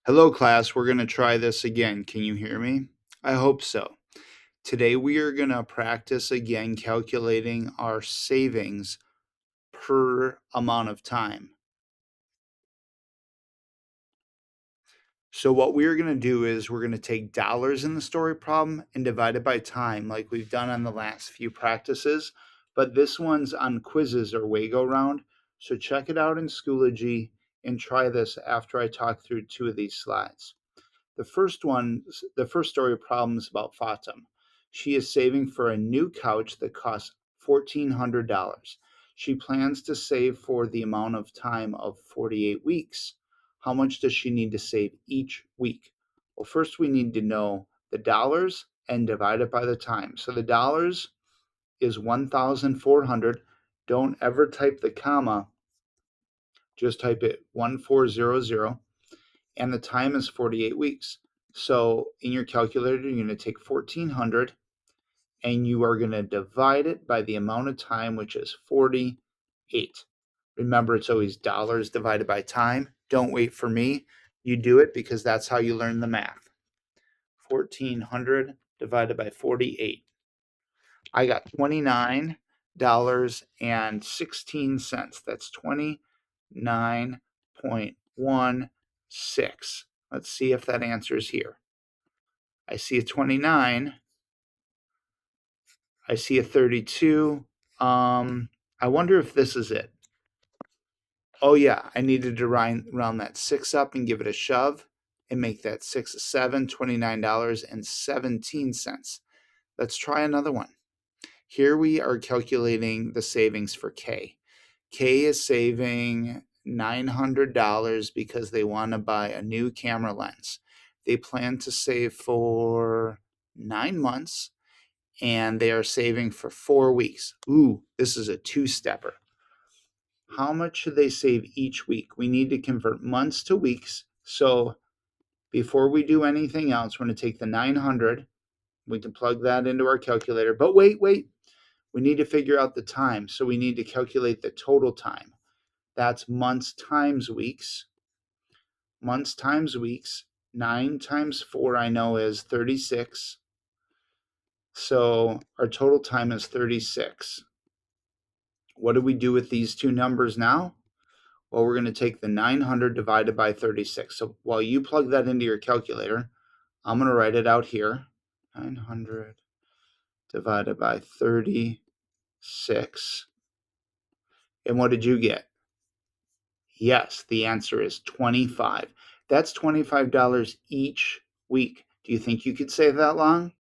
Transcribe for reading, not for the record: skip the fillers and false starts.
Hello class, we're going to try this again. Can you hear me? I hope so. Today we are going to practice again calculating our savings per amount of time. So what we are going to do is we're going to take dollars in the story problem and divide it by time like we've done on the last few practices, but this one's on quizzes or WayGoRound. So check it out in Schoology and try this after I talk through two of these slides. The first story problem is about Fatim. She is saving for a new couch that costs $1,400. She plans to save for the amount of time of 48 weeks. How much does she need to save each week? Well, first we need to know the dollars and divide it by the time. So the dollars is 1,400. Don't ever type the comma, just type it 1400. And the time is 48 weeks. So in your calculator, you're going to take 1,400 and you are going to divide it by the amount of time, which is 48. Remember, it's always dollars divided by time. Don't wait for me. You do it because that's how you learn the math. 1,400 divided by 48. I got $29.16. That's 29.16. Let's see if that answers here. I see a 29. I see a 32. I wonder if this is it. Oh yeah, I needed to round that 6 up and give it a shove and make that 6 a 7, $29.17. Let's try another one. Here we are calculating the savings for K. K is saving $900 because they want to buy a new camera lens. They plan to save for 9 months and they are saving for 4 weeks. Ooh, this is a two-stepper. How much should they save each week? We need to convert months to weeks. So before we do anything else, we're going to take the 900. We can plug that into our calculator. But wait. We need to figure out the time. So we need to calculate the total time. That's months times weeks. Months times weeks. 9 times 4 I know is 36. So our total time is 36. What do we do with these two numbers now? Well, we're going to take the 900 divided by 36. So while you plug that into your calculator, I'm going to write it out here. 900 divided by 36. And what did you get? Yes, the answer is 25. That's $25 each week. Do you think you could save that long?